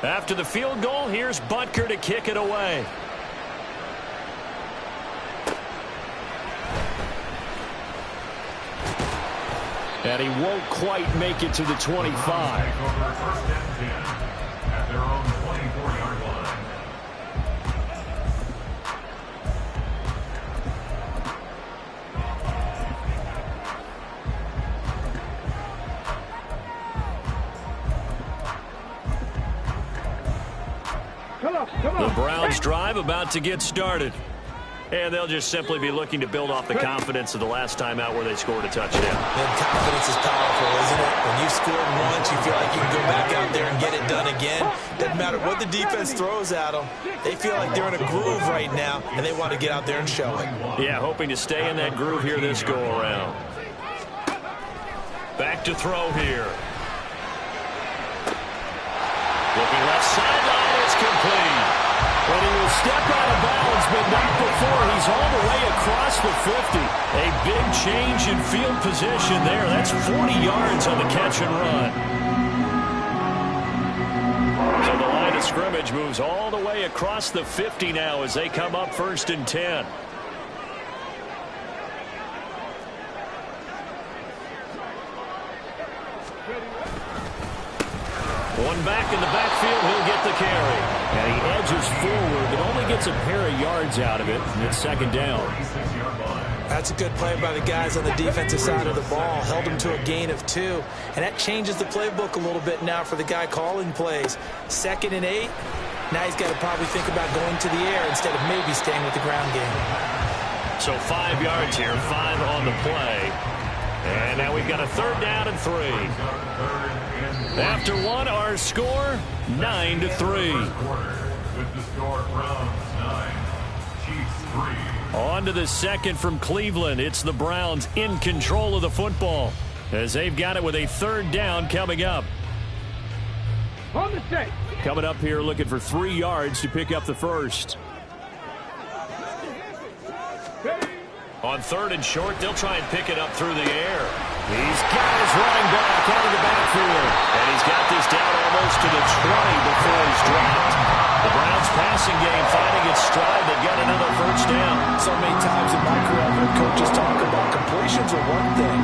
After the field goal, here's Butker to kick it away. And he won't quite make it to the 25. First and 10 at their own 24-yard line. The Browns drive about to get started. And they'll just simply be looking to build off the confidence of the last time out where they scored a touchdown. And confidence is powerful, isn't it? When you've scored once, you feel like you can go back out there and get it done again. Doesn't matter what the defense throws at them. They feel like they're in a groove right now, and they want to get out there and show it. Yeah, hoping to stay in that groove here this go-around. Back to throw here. Looking left sideline, it's complete. But he will step out of bounds, but not before. He's all the way across the 50. A big change in field position there. That's 40 yards on the catch and run. So the line of scrimmage moves all the way across the 50 now as they come up 1st and 10. One back in the backfield, he'll get the carry. And he edges forward, but only gets a pair of yards out of it. And it's 2nd down. That's a good play by the guys on the defensive side of the ball. Held them to a gain of 2. And that changes the playbook a little bit now for the guy calling plays. 2nd and 8. Now he's got to probably think about going to the air instead of maybe staying with the ground game. So 5 yards here, 5 on the play. And now we've got a 3rd down and 3. After one, our score, 9-3. With the score, Browns 9, Chiefs 3. On to the second from Cleveland. It's the Browns in control of the football as they've got it with a 3rd down coming up. On the set. Coming up here looking for 3 yards to pick up the first. On 3rd and short, they'll try and pick it up through the air. He's got his running back out of the backfield. And he's got this down almost to the 20 before he's dropped. The Browns passing game finding its stride. They've got another 1st down. So many times in my career I've heard coaches talk about completions are one thing.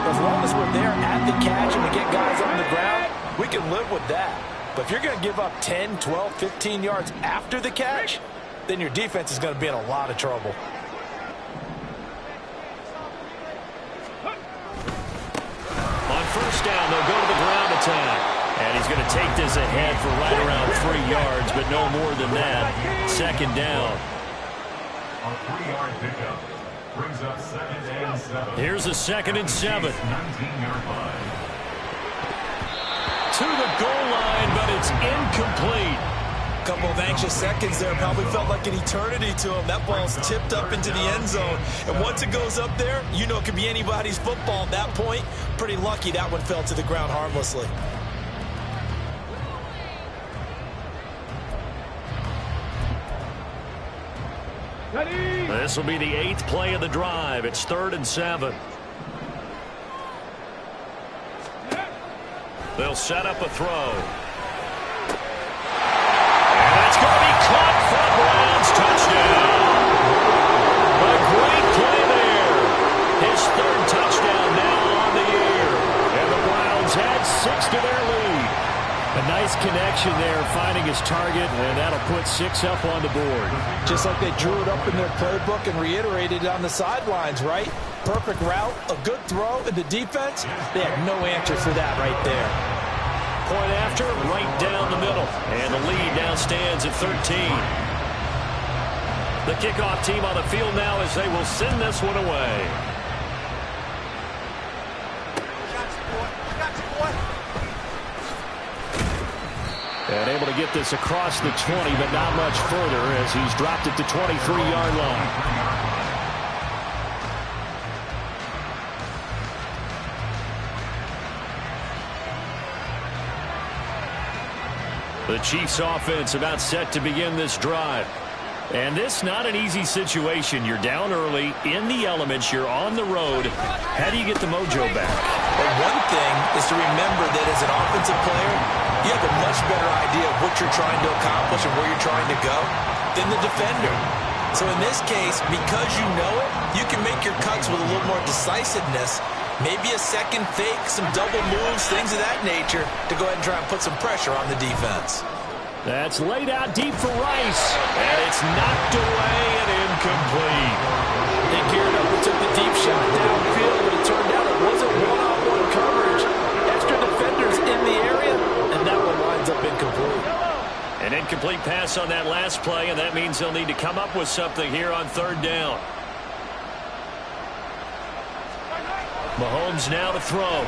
As long as we're there at the catch and we get guys on the ground, we can live with that. But if you're going to give up 10, 12, 15 yards after the catch, then your defense is going to be in a lot of trouble. On 1st down, they'll go to the ground attack. And he's going to take this ahead for right around 3 yards, but no more than that. 2nd down. A 3-yard pickup brings up 2nd and 7. Here's a 2nd and 7. 19-yard line. To the goal line, but it's incomplete. Couple of anxious seconds there. Probably felt like an eternity to him. That ball's tipped up into the end zone. And once it goes up there, you know it could be anybody's football at that point. Pretty lucky that one fell to the ground harmlessly. This will be the 8th play of the drive. It's 3rd and 7. They'll set up a throw. It's going to be caught for a Browns touchdown. A great play there. His 3rd touchdown now on the year. And the Browns add 6 to their lead. A nice connection there, finding his target, and that'll put 6 up on the board. Just like they drew it up in their playbook and reiterated it on the sidelines, right? Perfect route, a good throw, and the defense, they had no answer for that right there. Point after, right down the middle. And the lead now stands at 13. The kickoff team on the field now as they will send this one away. And able to get this across the 20, but not much further as he's dropped it to 23-yard line. The Chiefs offense about set to begin this drive. And this not an easy situation. You're down early, in the elements, you're on the road. How do you get the mojo back? Well, one thing is to remember that as an offensive player, you have a much better idea of what you're trying to accomplish and where you're trying to go than the defender. So in this case, because you know it, you can make your cuts with a little more decisiveness, maybe a second fake, some double moves, things of that nature, to go ahead and try and put some pressure on the defense. That's laid out deep for Rice, and it's knocked away and incomplete. They geared up and took the deep shot downfield, but it turned out it wasn't one-on-one coverage. Extra defenders in the area, and that one winds up incomplete. An incomplete pass on that last play, and that means they'll need to come up with something here on third down. Mahomes now to throw.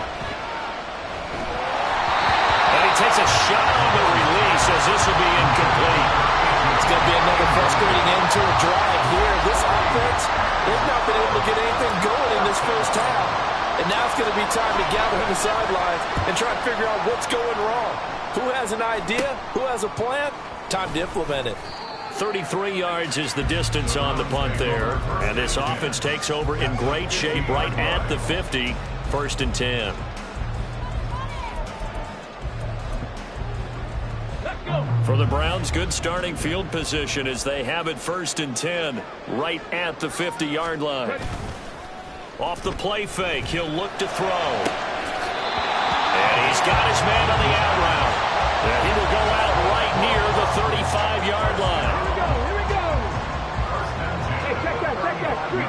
And he takes a shot on the release as this will be incomplete. It's going to be another frustrating end to a drive here. This offense, they've not been able to get anything going in this first half. And now it's going to be time to gather on the sidelines and try and figure out what's going wrong. Who has an idea? Who has a plan? Time to implement it. 33 yards is the distance on the punt there. And this offense takes over in great shape right at the 50. 1st and 10. For the Browns, good starting field position as they have it 1st and 10 right at the 50-yard line. Off the play fake, he'll look to throw. And he's got his man on the out route. And he will go out right near the 35-yard line. Here we go. Hey, check that. Three.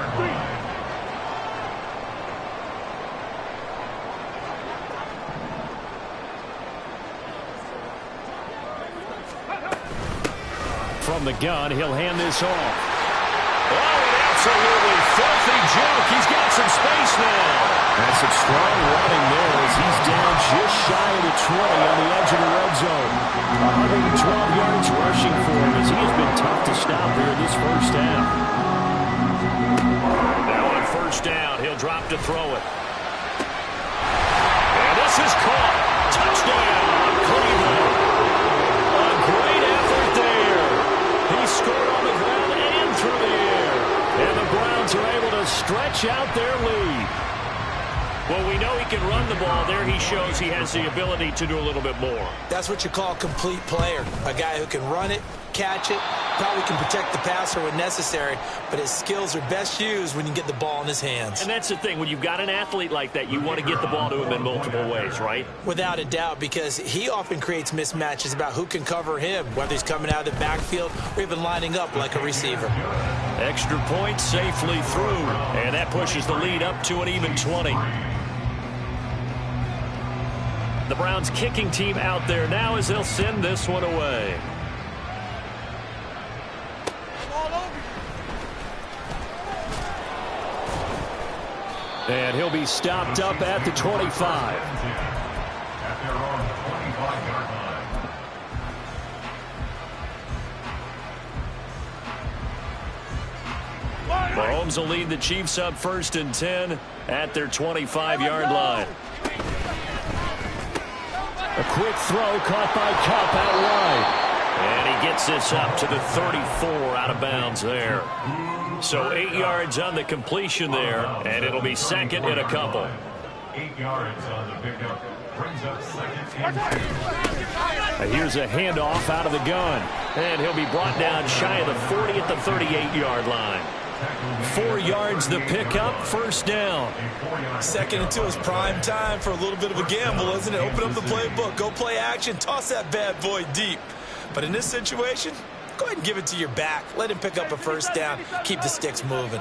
From the gun, he'll hand this off. Oh, an absolutely filthy juke. He's got some space now. That's some strong running there as he's down just shy of the 20 on the edge of the red zone. 112 yards rushing for him as he has been tough to stop here in this first half. Now on 1st down, he'll drop to throw it. And this is caught. Touchdown, Cleveland. A great effort there. He scored on the ground and through the air. And the Browns are able to stretch out their lead. Well, we know he can run the ball. There he shows he has the ability to do a little bit more. That's what you call a complete player. A guy who can run it, catch it, probably can protect the passer when necessary, but his skills are best used when you get the ball in his hands. And that's the thing. When you've got an athlete like that, you want to get the ball to him in multiple ways, right? Without a doubt, because he often creates mismatches about who can cover him, whether he's coming out of the backfield or even lining up like a receiver. Extra point safely through, and that pushes the lead up to an even 20. The Browns kicking team out there now as they'll send this one away. And he'll be stopped up at the 25. At their own 25-yard line. Mahomes will lead the Chiefs up 1st and 10 at their 25-yard line. A quick throw caught by Kupp out wide. And he gets this up to the 34 out of bounds there. So 8 yards on the completion there, and it'll be 2nd and a couple. 8 yards on the pickup. Brings up 2nd and 2. Here's a handoff out of the gun. And he'll be brought down shy of the 40 at the 38-yard line. 4 yards the pickup, 1st down. 2nd and 2 is prime time for a little bit of a gamble, isn't it? Open up the playbook, go play action, toss that bad boy deep. But in this situation, go ahead and give it to your back. Let him pick up a 1st down. Keep the sticks moving.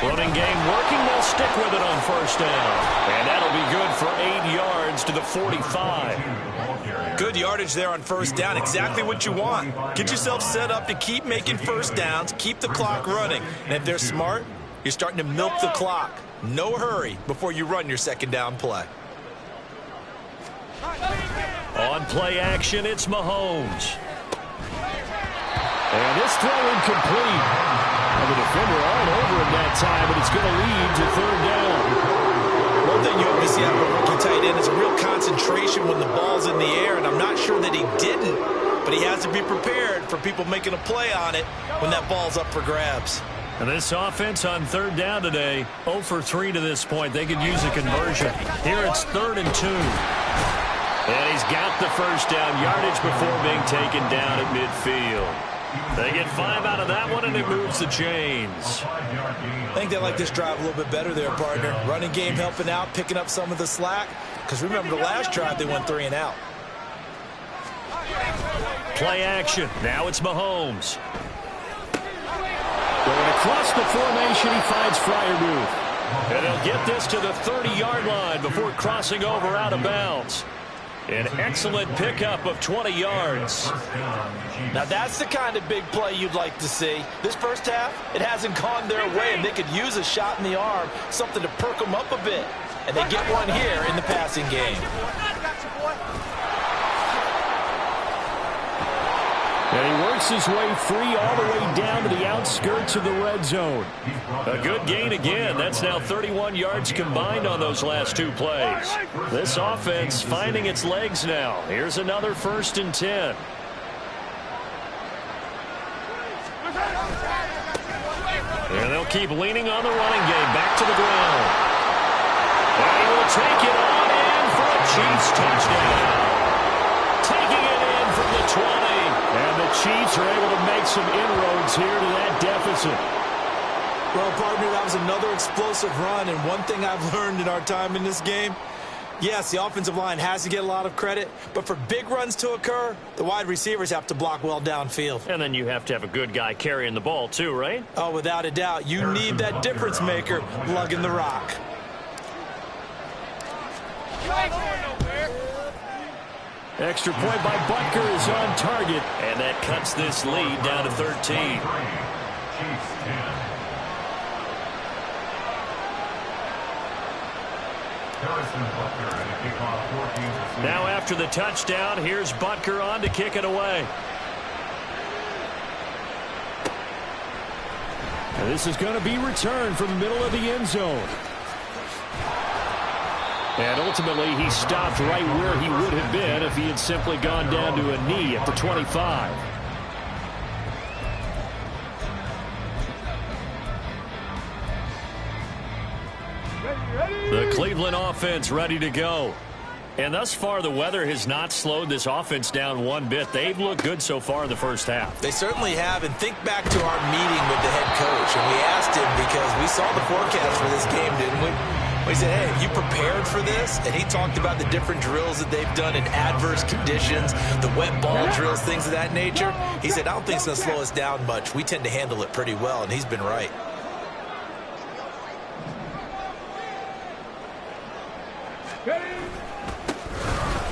Running game working. They'll stick with it on 1st down. And that'll be good for 8 yards to the 45. Good yardage there on 1st down. Exactly what you want. Get yourself set up to keep making 1st downs. Keep the clock running. And if they're smart, you're starting to milk the clock. No hurry before you run your 2nd down play. On play action, it's Mahomes. And this throw incomplete. And the defender all over him that time, but it's going to lead to 3rd down. One thing you hope to see out of a rookie tight end is a real concentration when the ball's in the air, and I'm not sure that he didn't, but he has to be prepared for people making a play on it when that ball's up for grabs. And this offense on third down today, 0 for 3 to this point. They could use a conversion. Here it's 3rd and 2. And he's got the first down yardage before being taken down at midfield. They get 5 out of that one, and it moves the chains. I think they like this drive a little bit better there, partner. Running game helping out, picking up some of the slack. Because remember the last drive, they went 3 and out. Play action. Now it's Mahomes. Going across the formation, he finds Freiermuth. And he'll get this to the 30-yard line before crossing over out of bounds. An excellent pickup of 20 yards. Now that's the kind of big play you'd like to see. This first half, it hasn't gone their way, and they could use a shot in the arm, something to perk them up a bit. And they get one here in the passing game. And he works his way free all the way down to the outskirts of the red zone. A good gain again. That's now 31 yards combined on those last 2 plays. This offense finding its legs now. Here's another 1st and 10. And they'll keep leaning on the running game. Back to the ground. And he will take it on in for a Chiefs touchdown. Taking it in from the 20. And the Chiefs are able to make some inroads here to that deficit. Well, partner, that was another explosive run, and one thing I've learned in our time in this game, yes, the offensive line has to get a lot of credit, but for big runs to occur, the wide receivers have to block well downfield. And then you have to have a good guy carrying the ball too, right? Oh, without a doubt. You need that difference maker lugging the rock. Extra point by Butker is on target, and that cuts this lead down to 13. Now after the touchdown, here's Butker on to kick it away. And this is going to be returned from the middle of the end zone. And ultimately, he stopped right where he would have been if he had simply gone down to a knee at the 25. The Cleveland offense ready to go. And thus far, the weather has not slowed this offense down one bit. They've looked good so far in the first half. They certainly have. And think back to our meeting with the head coach. And we asked him because we saw the forecast for this game, didn't we? We said, hey, have you prepared for this? And he talked about the different drills that they've done in adverse conditions, the wet ball drills, things of that nature. He said, I don't think it's going to slow us down much. We tend to handle it pretty well, and he's been right.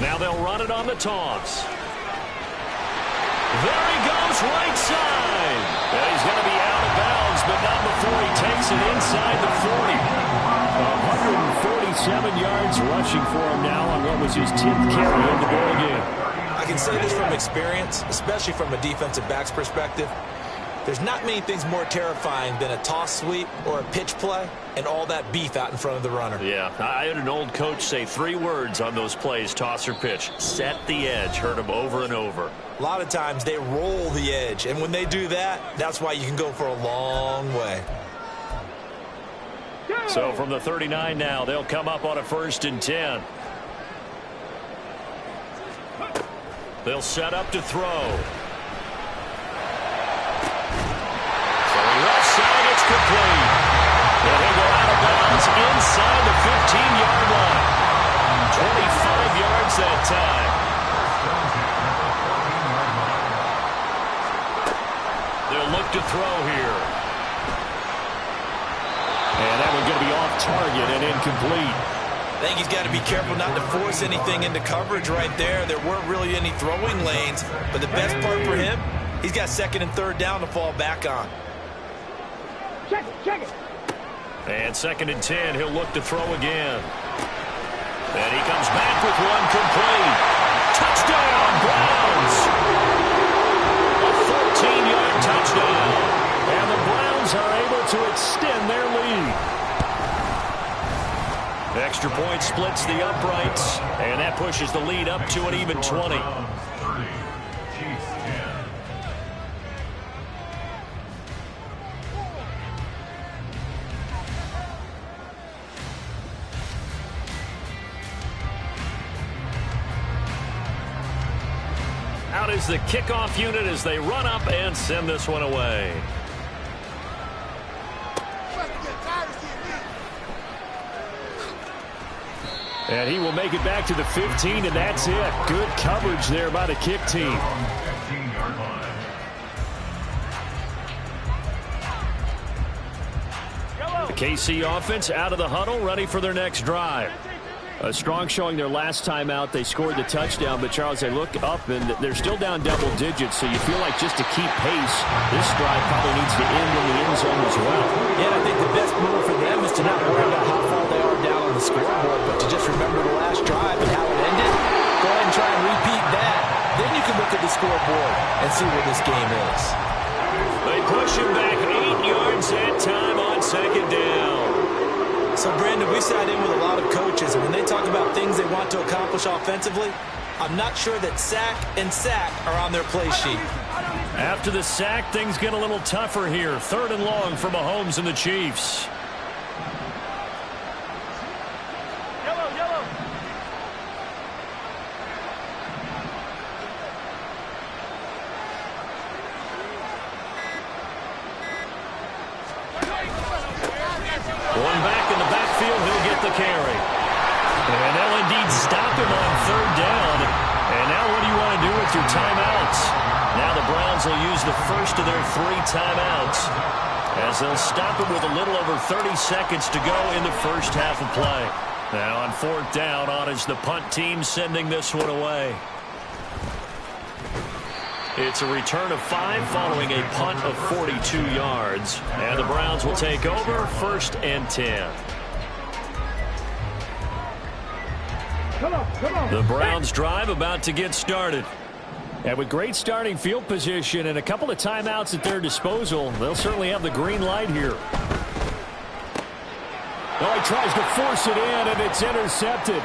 Now they'll run it on the toss. There he goes, right side. And he's going to be out of bounds, but not before he takes it inside the 40. 147 yards rushing for him now on what was his 10th carry of the ball game. I can say this from experience, especially from a defensive back's perspective. There's not many things more terrifying than a toss sweep or a pitch play and all that beef out in front of the runner. Yeah, I had an old coach say 3 words on those plays, toss or pitch. Set the edge. Heard him over and over. A lot of times they roll the edge, and when they do that, that's why you can go for a long way. So from the 39 now, they'll come up on a 1st and 10. They'll set up to throw. Left side, it's complete. And he'll go out of bounds inside the 15-yard line. 25 yards that time. They'll look to throw here. And that one's going to be off target and incomplete. I think he's got to be careful not to force anything into coverage right there. There weren't really any throwing lanes. But the best part for him, he's got 2nd and 3rd down to fall back on. Check it. And 2nd and 10, he'll look to throw again. And he comes back with one complete. Touchdown, Browns! A 14-yard touchdown. And the Browns are able to extend their lead. Extra point splits the uprights, and that pushes the lead up to an even 20. Out is the kickoff unit as they run up and send this one away. And he will make it back to the 15, and that's it. Good coverage there by the kick team. The KC offense out of the huddle, ready for their next drive. A strong showing their last time out. They scored the touchdown, but Charles, they look up and they're still down double digits, so you feel like just to keep pace, this drive probably needs to end in the end zone as well. Yeah, and I think the best move for them is to not worry about how far they are down on the scoreboard, but to just remember the last drive and how it ended. Go ahead and try and repeat that. Then you can look at the scoreboard and see where this game is. They push him back 8 yards that time on second down. So, Brandon, we sat in with a lot of coaches, and when they talk about things they want to accomplish offensively, I'm not sure that sack and sack are on their play sheet. After the sack, things get a little tougher here. 3rd and long for Mahomes and the Chiefs. One back in the backfield, he'll get the carry. And they'll indeed stop him on 3rd down. And now what do you want to do with your timeouts? Now the Browns will use the first of their 3 timeouts as they'll stop him with a little over 30 seconds to go in the first half of play. Now on 4th down, on is the punt team sending this one away. It's a return of 5 following a punt of 42 yards. And the Browns will take over 1st and 10. The Browns drive about to get started. And with great starting field position and a couple of timeouts at their disposal, they'll certainly have the green light here. Oh, he tries to force it in, and it's intercepted.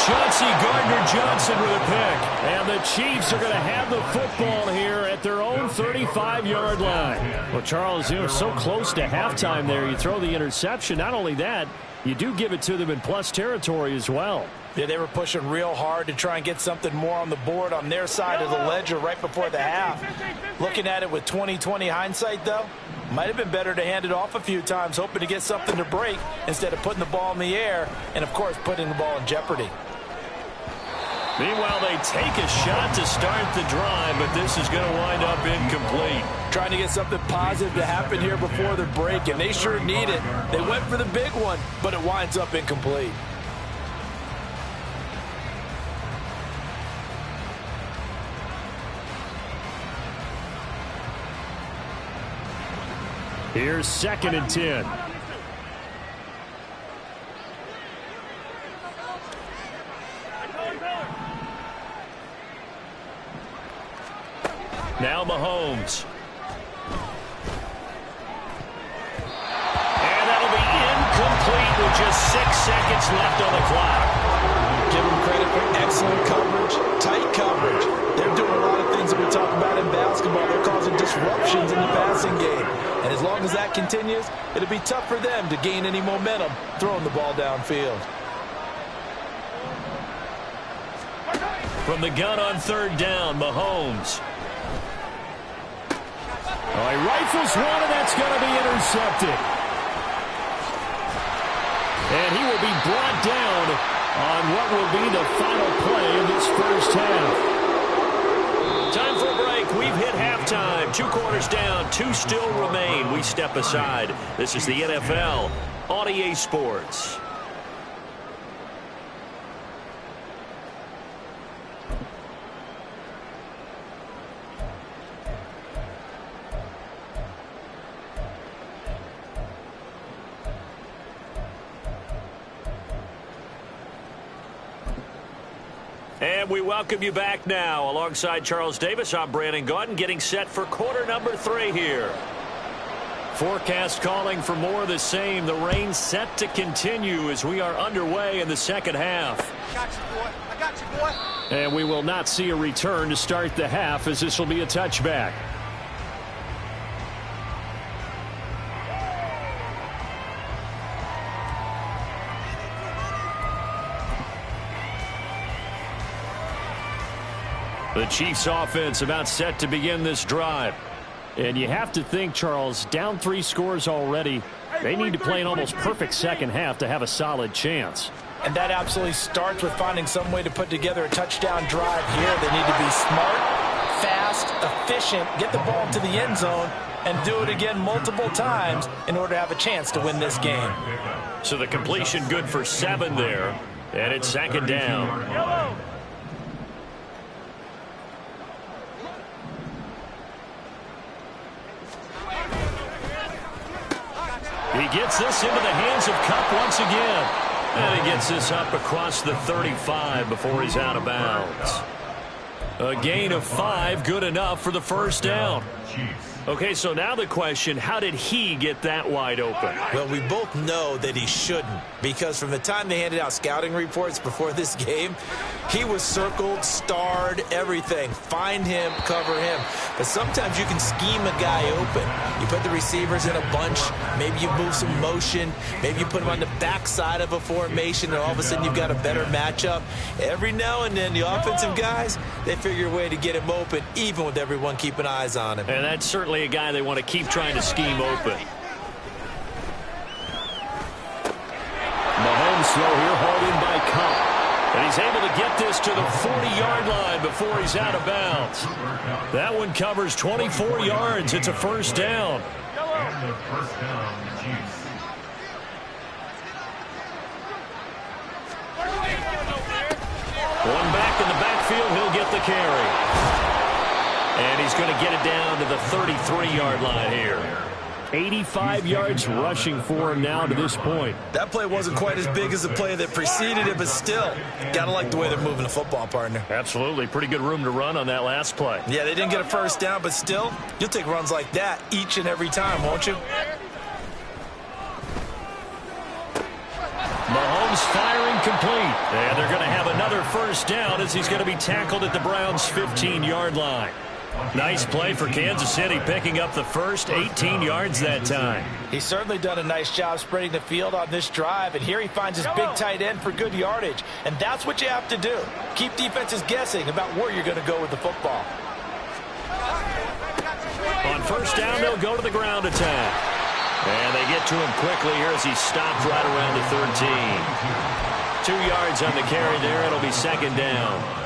Chauncey Gardner-Johnson with a pick. And the Chiefs are going to have the football here at their own 35-yard line. Well, Charles, so close to halftime there. You throw the interception. Not only that, you do give it to them in plus territory as well. Yeah, they were pushing real hard to try and get something more on the board on their side of the ledger right before the half. Looking at it with 20/20 hindsight, though, might have been better to hand it off a few times, hoping to get something to break instead of putting the ball in the air and, of course, putting the ball in jeopardy. Meanwhile, they take a shot to start the drive, but this is going to wind up incomplete. Trying to get something positive to happen here before the break, and they sure need it. They went for the big one, but it winds up incomplete. Here's 2nd and 10. Now Mahomes. And that'll be incomplete with just 6 seconds left on the clock. Give them credit for excellent coverage, tight coverage. They're doing a lot of things that we talk about in basketball. They're causing disruptions in the passing game. And as long as that continues, it'll be tough for them to gain any momentum throwing the ball downfield. From the gun on 3rd down, Mahomes. Oh, he rifles one, and that's going to be intercepted. And he will be brought down on what will be the final play of this first half. Time for a break. We've hit halftime. 2 quarters down, 2 still remain. We step aside. This is the NFL on EA Sports. And we welcome you back now. Alongside Charles Davis, I'm Brandon Gaudin, getting set for quarter number 3 here. Forecast calling for more of the same. The rain set to continue as we are underway in the second half. I got you, boy. I got you, boy. And we will not see a return to start the half, as this will be a touchback. The Chiefs offense about set to begin this drive. And you have to think, Charles, down 3 scores already. They need to play an almost perfect second half to have a solid chance. And that absolutely starts with finding some way to put together a touchdown drive here. They need to be smart, fast, efficient, get the ball to the end zone, and do it again multiple times in order to have a chance to win this game. So the completion good for 7 there. And it's second down. He gets this into the hands of Kupp once again. And he gets this up across the 35 before he's out of bounds. A gain of 5, good enough for the first down. Okay, so now the question, how did he get that wide open? Well, we both know that he shouldn't, because from the time they handed out scouting reports before this game, he was circled, starred, everything. Find him, cover him. But sometimes you can scheme a guy open. You put the receivers in a bunch. Maybe you move some motion. Maybe you put them on the backside of a formation, and all of a sudden you've got a better matchup. Every now and then, the offensive guys, they figure a way to get him open, even with everyone keeping eyes on him. And that's certainly a guy they want to keep trying to scheme open. Mahomes throw here, hauled in by Kupp. And he's able to get this to the 40-yard line before he's out of bounds. That one covers 24 yards. It's a first down. And the first down, Chiefs. One back in the backfield, he'll get the carry. And he's going to get it down to the 33-yard line here. 85 yards rushing for him now to this point. That play wasn't quite as big as the play that preceded it, but still, got to like the way they're moving the football, partner. Absolutely. Pretty good room to run on that last play. Yeah, they didn't get a first down, but still, you'll take runs like that each and every time, won't you? Mahomes firing complete. And they're going to have another first down as he's going to be tackled at the Browns' 15-yard line. Nice play for Kansas City, picking up the first 18 yards that time. He's certainly done a nice job spreading the field on this drive, and here he finds his big tight end for good yardage. And that's what you have to do. Keep defenses guessing about where you're going to go with the football. On first down, they'll go to the ground attack. And they get to him quickly here as he stopped right around the 13. 2 yards on the carry there. It'll be second down.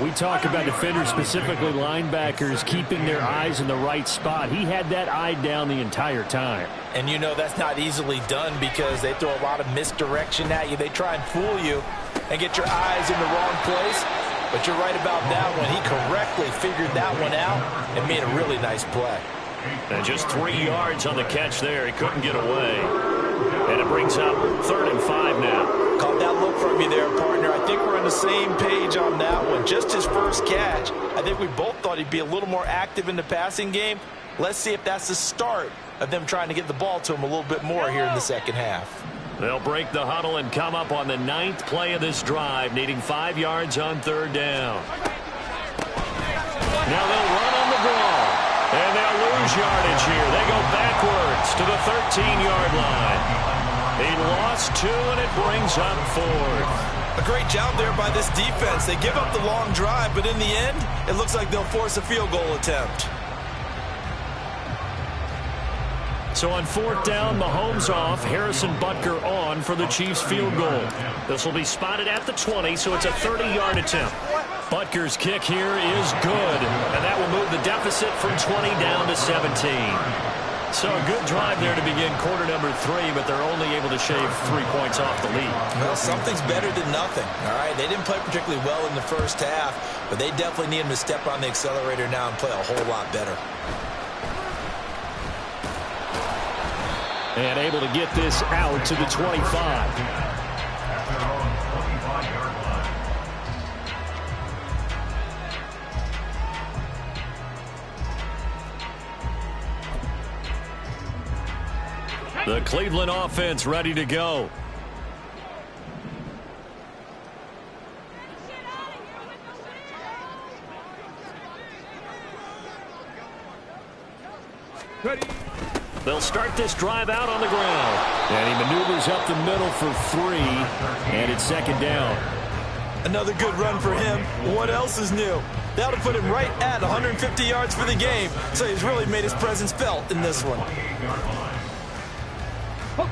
We talk about defenders, specifically linebackers, keeping their eyes in the right spot. He had that eye down the entire time. And you know that's not easily done because they throw a lot of misdirection at you. They try and fool you and get your eyes in the wrong place. But you're right about that one. He correctly figured that one out and made a really nice play. And just 3 yards on the catch there. He couldn't get away. And it brings up 3rd and 5 now. Caught that look from you there, partner. I think we're on the same page on that one. Just his first catch. I think we both thought he'd be a little more active in the passing game. Let's see if that's the start of them trying to get the ball to him a little bit more here in the second half. They'll break the huddle and come up on the 9th play of this drive, needing 5 yards on 3rd down. Now they'll run on the draw. And they'll lose yardage here. They go backwards to the 13-yard line. He lost 2, and it brings up 4th. A great job there by this defense. They give up the long drive, but in the end, it looks like they'll force a field goal attempt. So on 4th down, Mahomes off, Harrison Butker on for the Chiefs field goal. This will be spotted at the 20, so it's a 30-yard attempt. Butker's kick here is good, and that will move the deficit from 20 down to 17. So a good drive there to begin quarter number 3, but they're only able to shave 3 points off the lead. Well, something's better than nothing, all right? They didn't play particularly well in the first half, but they definitely need him to step on the accelerator now and play a whole lot better. And able to get this out to the 25. At their own 25-yard line. The Cleveland offense ready to go. Ready. They'll start this drive out on the ground. And he maneuvers up the middle for 3, and it's second down. Another good run for him. What else is new? That'll put him right at 150 yards for the game, so he's really made his presence felt in this one.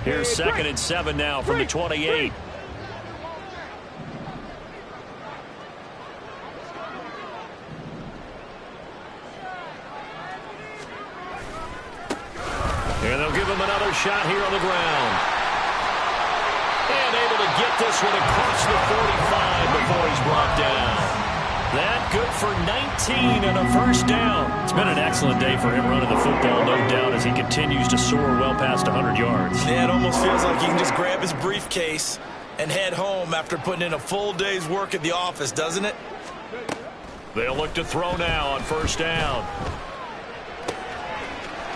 Here's 2nd and 7 now from the 28. And they'll give him another shot here on the ground. And able to get this one across the 45 before he's brought down. That good for 19 and a first down. It's been an excellent day for him running the football, no doubt, as he continues to soar well past 100 yards. Yeah, it almost feels like he can just grab his briefcase and head home after putting in a full day's work at the office, doesn't it? They'll look to throw now on first down.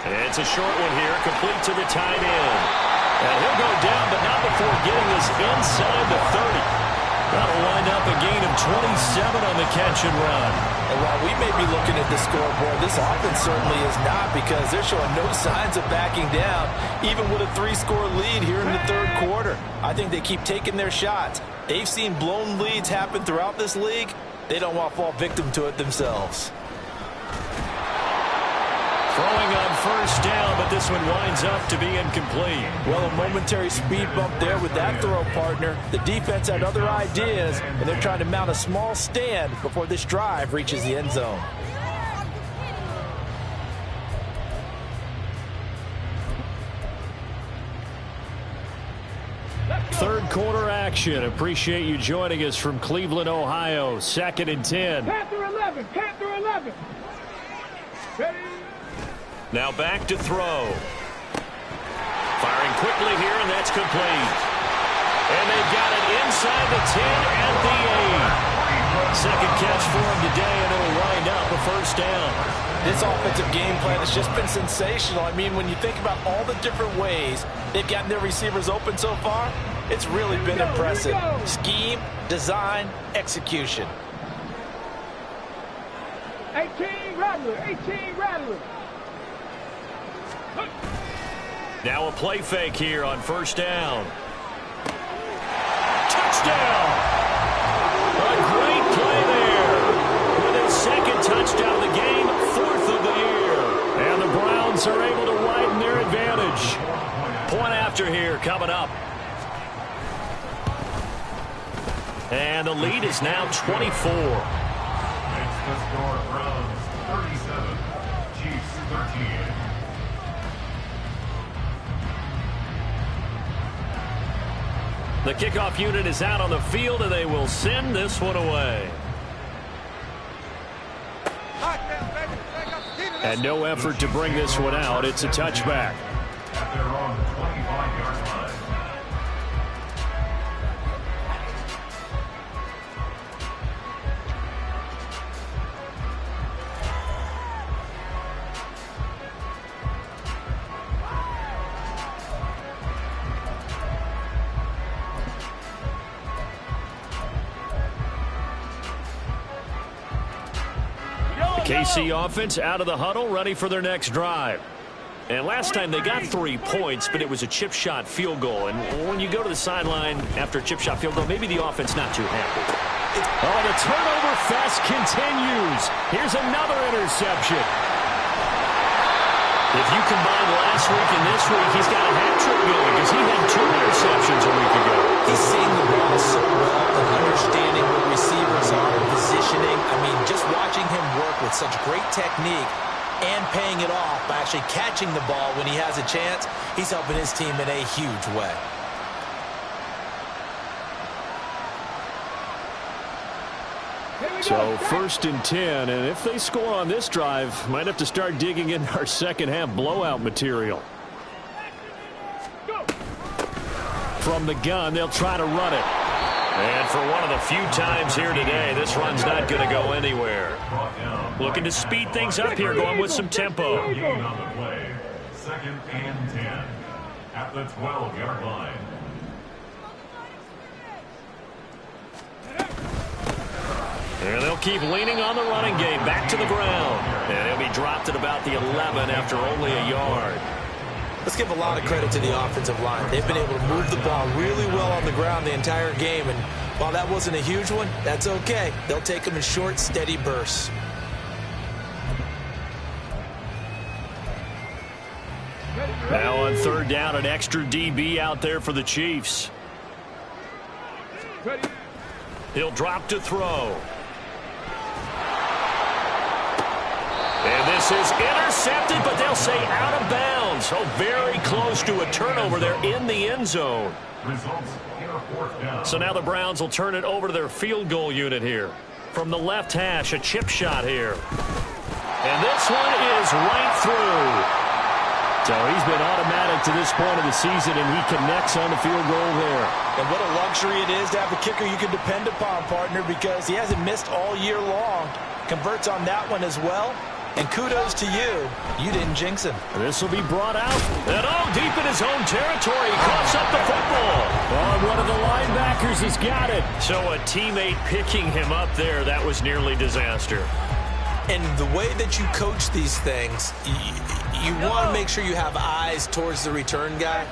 It's a short one here, complete to the tight end. And he'll go down, but not before getting this inside the 30. That'll wind up a gain of 27 on the catch and run. And while we may be looking at the scoreboard, this offense certainly is not, because they're showing no signs of backing down, even with a 3-score lead here in the third quarter. I think they keep taking their shots. They've seen blown leads happen throughout this league. They don't want to fall victim to it themselves. Throwing on first down, but this one winds up to be incomplete. Well, a momentary speed bump there with that throw, partner. The defense had other ideas, and they're trying to mount a small stand before this drive reaches the end zone. Third quarter action. Appreciate you joining us from Cleveland, Ohio. 2nd and 10. Panther 11, Panther 11. Ready? Now back to throw. Firing quickly here, and that's complete. And they've got it inside the 10 at the 8. Second catch for him today, and it'll wind up a first down. This offensive game plan has just been sensational. I mean, when you think about all the different ways they've gotten their receivers open so far, it's really been impressive. Scheme, design, execution. 18 Rattler, 18 Rattler. Now a play fake here on first down. Touchdown! A great play there. With his second touchdown of the game, 4th of the year. And the Browns are able to widen their advantage. Point after here coming up. And the lead is now 24. Makes the score Browns 37, Chiefs 13. The kickoff unit is out on the field, and they will send this one away. And no effort to bring this one out. It's a touchback. At their own 25-yard line. KC offense out of the huddle, ready for their next drive. And last time they got 3 points, but it was a chip shot field goal. And when you go to the sideline after a chip shot field goal, maybe the offense not too happy. Oh, the turnover fest continues. Here's another interception. If you combine last week and this week, he's got a hat trick going because he had 2 interceptions a week ago. He's seeing the ball so well and understanding what receivers are and positioning. I mean, just watching him work with such great technique and paying it off by actually catching the ball when he has a chance, he's helping his team in a huge way. So 1st and 10, and if they score on this drive, might have to start digging in our second half blowout material. From the gun, they'll try to run it. And for one of the few times here today, this run's not going to go anywhere. Looking to speed things up here, going with some tempo. Gain on the play. 2nd and 10 at the 12-yard line. And they'll keep leaning on the running game. Back to the ground. And he'll be dropped at about the 11 after only a yard. Let's give a lot of credit to the offensive line. They've been able to move the ball really well on the ground the entire game. And While that wasn't a huge one, that's okay. They'll take them in short, steady bursts. Now on third down, an extra DB out there for the Chiefs. He'll drop to throw. And this is intercepted, but they'll say out of bounds. So very close to a turnover there in the end zone. So now the Browns will turn it over to their field goal unit here. From the left hash, a chip shot here. And this one is right through. So he's been automatic to this point of the season, and he connects on the field goal there. And what a luxury it is to have a kicker you can depend upon, partner, because he hasn't missed all year long. Converts on that one as well. And kudos to you. You didn't jinx him. This will be brought out. And deep in his own territory. He coughs up the football. And one of the linebackers has got it. So a teammate picking him up there, that was nearly disaster. And the way that you coach these things, you want to make sure you have eyes towards the return guy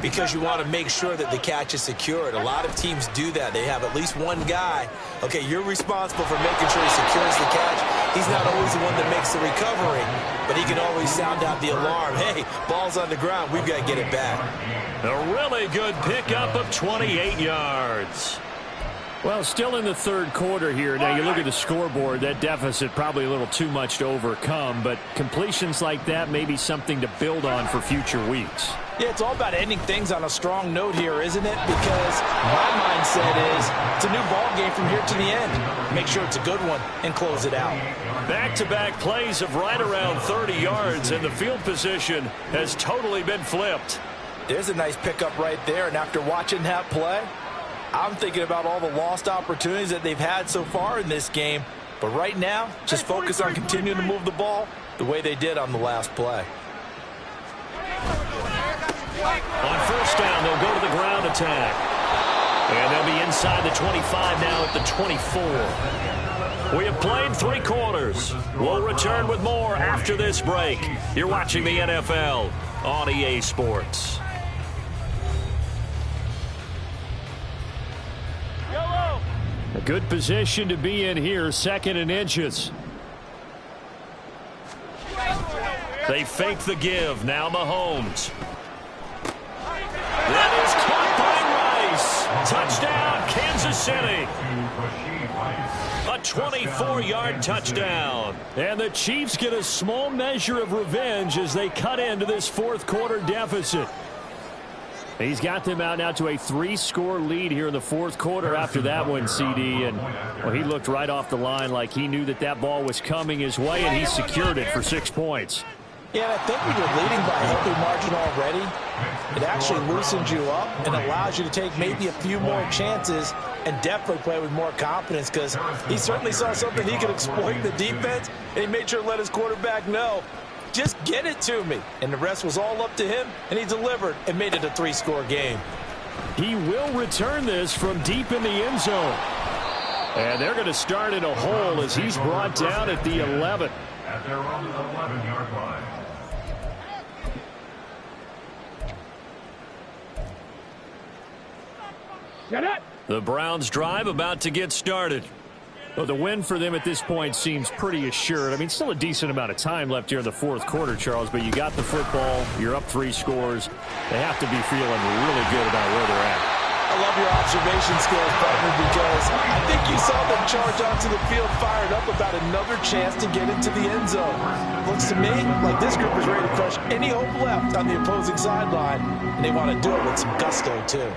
because you want to make sure that the catch is secured. A lot of teams do that. They have at least one guy. Okay, you're responsible for making sure he secures the catch. He's not always the one that makes the recovery, but he can always sound out the alarm. Hey, ball's on the ground. We've got to get it back. A really good pickup of 28 yards. Well, still in the third quarter here. Now, you look at the scoreboard, that deficit probably a little too much to overcome, but completions like that may be something to build on for future weeks. Yeah, it's all about ending things on a strong note here, isn't it? Because my mindset is it's a new ball game from here to the end. Make sure it's a good one and close it out. Back-to-back plays of right around 30 yards, and the field position has totally been flipped. There's a nice pickup right there, and after watching that play, I'm thinking about all the lost opportunities that they've had so far in this game. But right now, just focus on continuing to move the ball the way they did on the last play. On first down, they'll go to the ground attack. And they'll be inside the 25 now at the 24. We have played 3 quarters. We'll return with more after this break. You're watching the NFL on EA Sports. A good position to be in here, 2nd and inches. They fake the give. Now Mahomes. That is caught by Rice. Touchdown, Kansas City. A 24-yard touchdown. And the Chiefs get a small measure of revenge as they cut into this fourth quarter deficit. He's got them out now to a 3-score lead here in the fourth quarter after that one, CD. And well, he looked right off the line like he knew that that ball was coming his way, and he secured it for 6 points. Yeah, I think when you're leading by a healthy margin already, it actually loosens you up and allows you to take maybe a few more chances and definitely play with more confidence because he certainly saw something he could exploit in the defense, and he made sure to let his quarterback know, just get it to me. And the rest was all up to him, and he delivered and made it a 3-score game. He will return this from deep in the end zone. And they're going to start in a hole as he's brought down at the 11. At their own 11-yard line. The Browns drive about to get started. Well, the win for them at this point seems pretty assured. I mean, still a decent amount of time left here in the fourth quarter, Charles, but you got the football, you're up 3 scores. They have to be feeling really good about where they're at. I love your observation skills, partner, because I think you saw them charge onto the field fired up about another chance to get into the end zone. Looks to me like this group is ready to crush any hope left on the opposing sideline, and they want to do it with some gusto, too.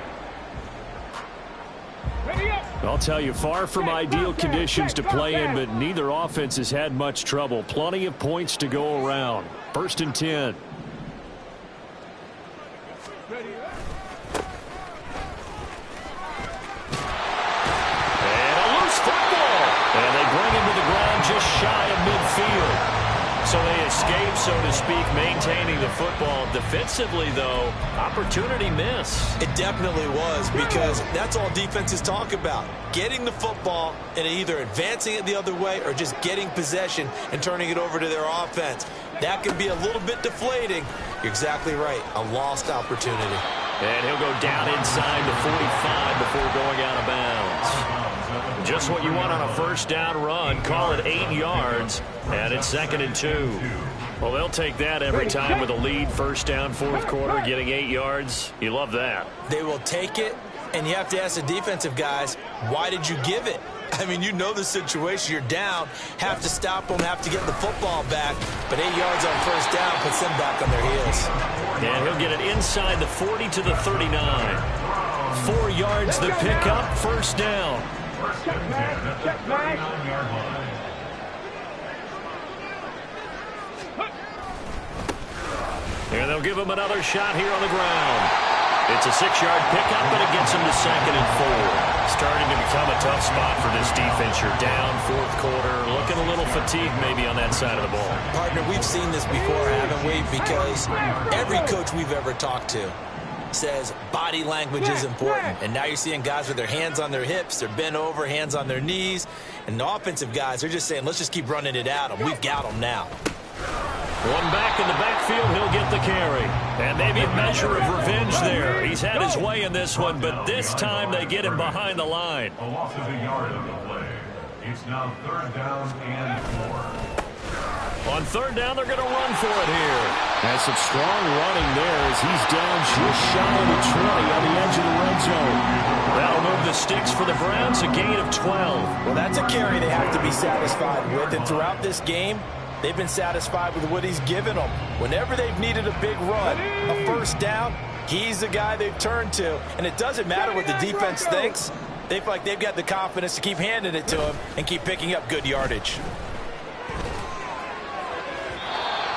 I'll tell you, far from ideal conditions to play in, but neither offense has had much trouble. Plenty of points to go around. 1st and 10. And a loose football. And they bring him to the ground just shy of midfield. So they escape, so to speak, maintaining the football. Defensively, though, opportunity miss. It definitely was, because that's all defenses talk about. Getting the football and either advancing it the other way or just getting possession and turning it over to their offense. That can be a little bit deflating. You're exactly right. A lost opportunity. And he'll go down inside the 45 before going out of bounds. Just what you want on a first down run. Call it 8 yards, and it's 2nd and 2. Well, they'll take that every time with a lead. First down, fourth quarter, getting 8 yards. You love that. They will take it, and you have to ask the defensive guys, why did you give it? I mean, you know the situation. You're down, have to stop them, have to get the football back. But 8 yards on first down puts them back on their heels. And he'll get it inside the 40 to the 39. 4 yards the pickup, first down. And they'll give him another shot here on the ground. It's a 6-yard pickup, and it gets him to 2nd and 4. Starting to become a tough spot for this defense. You're down, fourth quarter, looking a little fatigued maybe on that side of the ball. Partner, we've seen this before, haven't we? Because every coach we've ever talked to says body language is important. And now you're seeing guys with their hands on their hips, they're bent over, hands on their knees. And the offensive guys, they're just saying, let's just keep running it at them. We've got them now. One back in the backfield, he'll get the carry. And maybe a measure of revenge there. He's had his way in this one, but this time they get him behind the line. A loss of a yard on the play. It's now 3rd down and 4. On 3rd down, they're going to run for it here. And some strong running there as he's down just shy of the 20 on the edge of the red zone. That'll move the sticks for the Browns, a gain of 12. Well, that's a carry they have to be satisfied with. And throughout this game, they've been satisfied with what he's given them. Whenever they've needed a big run, a first down, he's the guy they've turned to. And it doesn't matter what the defense thinks. They feel like they've got the confidence to keep handing it to him and keep picking up good yardage.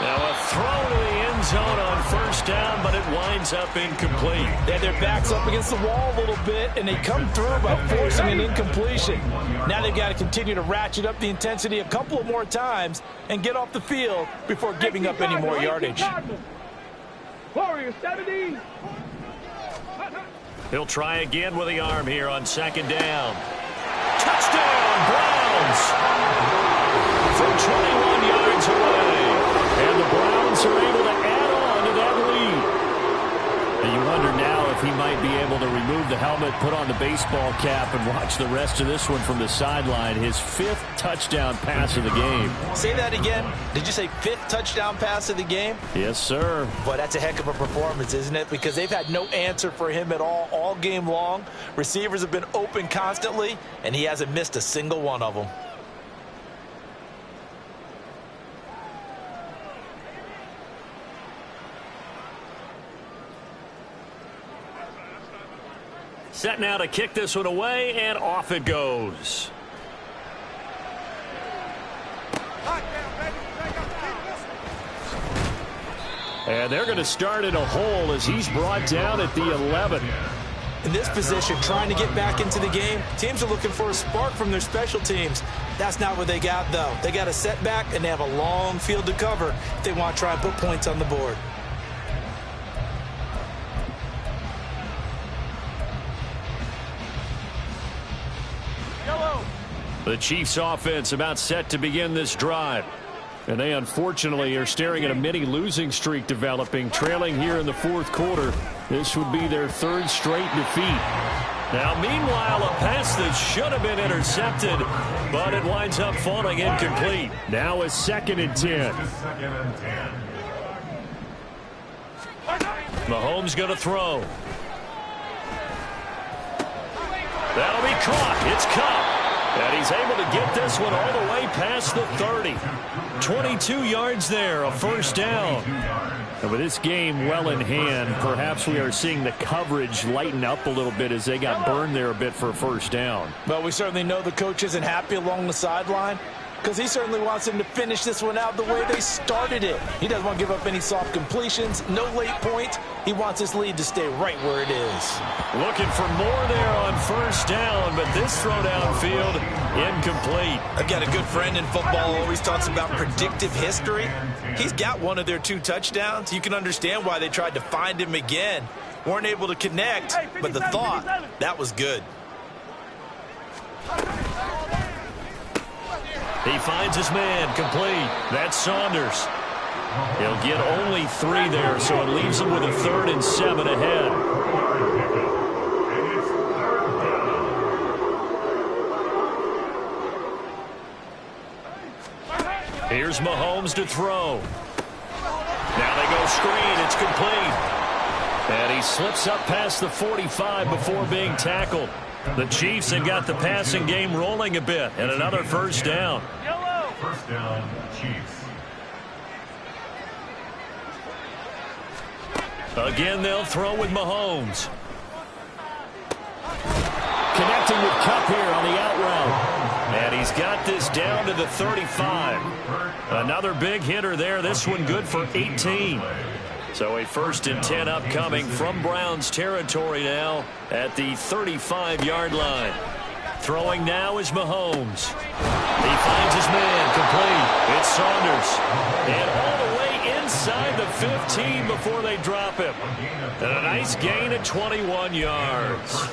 Now a throw to the end zone on first down, but it winds up incomplete. They had their backs up against the wall a little bit, and they come through by forcing an incompletion. Now they've got to continue to ratchet up the intensity a couple of more times and get off the field before giving up any more yardage. Warriors 70. He'll try again with the arm here on 2nd down. Touchdown, Browns! From 21 yards away. And the Browns are able to add on to that lead. And you wonder now if he might be able to remove the helmet, put on the baseball cap, and watch the rest of this one from the sideline. His 5th touchdown pass of the game. Say that again. Did you say 5th touchdown pass of the game? Yes, sir. Boy, that's a heck of a performance, isn't it? Because they've had no answer for him at all game long. Receivers have been open constantly, and he hasn't missed a single one of them. Set now to kick this one away, and off it goes. And they're going to start in a hole as he's brought down at the 11. In this position, trying to get back into the game, teams are looking for a spark from their special teams. That's not what they got, though. They got a setback, and they have a long field to cover if they want to try and put points on the board. The Chiefs offense about set to begin this drive. And they unfortunately are staring at a mini losing streak developing, trailing here in the fourth quarter. This would be their 3rd straight defeat. Now, meanwhile, a pass that should have been intercepted, but it winds up falling incomplete. Now a 2nd and 10. Mahomes going to throw. That'll be caught. It's Kupp. And he's able to get this one all the way past the 30. 22 yards there, a first down. And with this game well in hand, perhaps we are seeing the coverage lighten up a little bit as they got burned there a bit for a first down. But we certainly know the coach isn't happy along the sideline because he certainly wants them to finish this one out the way they started it. He doesn't want to give up any soft completions, no late points. He wants his lead to stay right where it is. Looking for more there on first down, but this throw downfield incomplete. I've got a good friend in football, always talks about predictive history. He's got one of their 2 touchdowns. You can understand why they tried to find him again. Weren't able to connect, but the thought, that was good. He finds his man, complete. That's Saunders. He'll get only 3 there, so it leaves him with a 3rd and 7 ahead. Here's Mahomes to throw. Now they go screen. It's complete. And he slips up past the 45 before being tackled. The Chiefs have got the passing game rolling a bit. And another first down. First down, Chiefs. Again, they'll throw with Mahomes. Connecting with Kupp here on the out route. And he's got this down to the 35. Another big hitter there. This one good for 18. So a 1st and 10 upcoming from Browns territory now at the 35-yard line. Throwing now is Mahomes. He finds his man complete. It's Saunders. And all the way inside the 15 before they drop him. And a nice gain at 21 yards.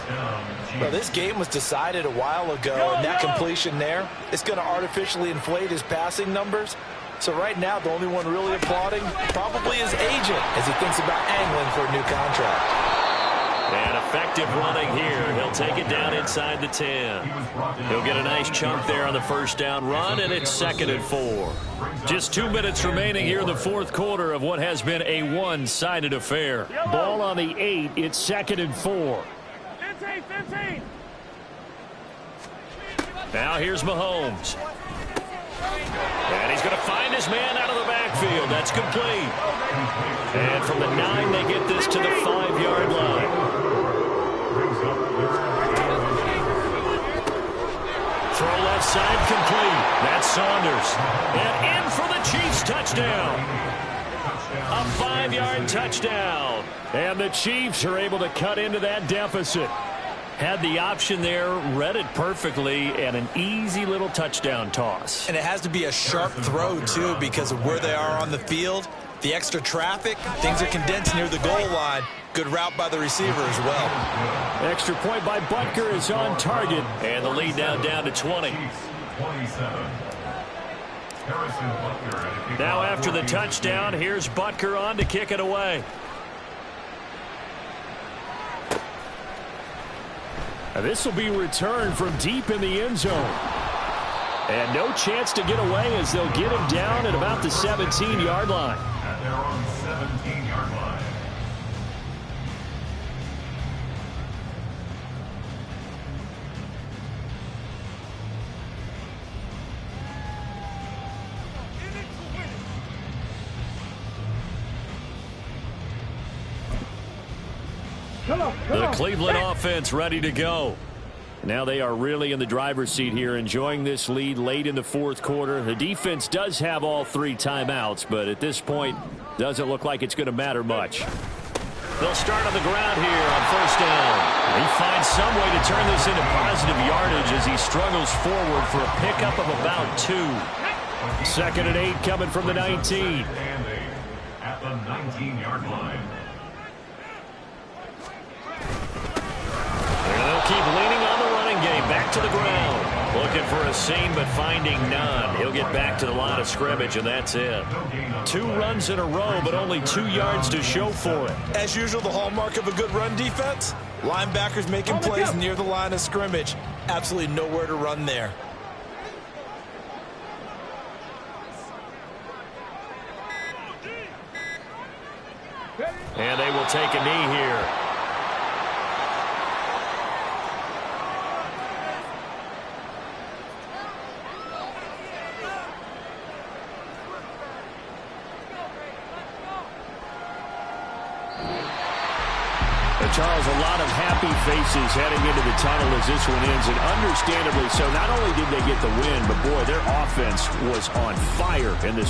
Well, this game was decided a while ago, and that completion there is going to artificially inflate his passing numbers. So right now, the only one really applauding probably his agent as he thinks about angling for a new contract. And effective running here. He'll take it down inside the 10. He'll get a nice chunk there on the first down run, and it's 2nd and 4. Just 2 minutes remaining here in the 4th quarter of what has been a one-sided affair. Ball on the 8. It's 2nd and 4. 15. Now here's Mahomes. And he's going to find his man out of the backfield. That's complete. And from the 9, they get this to the 5-yard line. Throw left side complete. That's Saunders. And in for the Chiefs touchdown. A 5-yard touchdown. And the Chiefs are able to cut into that deficit. Had the option there, read it perfectly, and an easy little touchdown toss. And it has to be a sharp throw, too, because of where they are on the field. The extra traffic, things are condensed near the goal line. Good route by the receiver as well. Extra point by Butker is on target. And the lead now down to 20. Now after the touchdown, here's Butker on to kick it away. This will be returned from deep in the end zone. And no chance to get away as they'll get him down at about the 17-yard line. At their own 17-yard line. The Cleveland offense ready to go. Now they are really in the driver's seat here, enjoying this lead late in the 4th quarter. The defense does have all 3 timeouts, but at this point, doesn't look like it's going to matter much. They'll start on the ground here on 1st down. He finds some way to turn this into positive yardage as he struggles forward for a pickup of about 2. 2nd and 8 coming from the 19. At the 19-yard line. They'll keep leaning on the running game. Back to the ground. Looking for a seam, but finding none. He'll get back to the line of scrimmage, and that's it. 2 runs in a row, but only 2 yards to show for it. As usual, the hallmark of a good run defense, linebackers making plays near the line of scrimmage. Absolutely nowhere to run there. And they will take a knee here. Charles, a lot of happy faces heading into the tunnel as this one ends, and understandably so. Not only did they get the win, but boy, their offense was on fire in this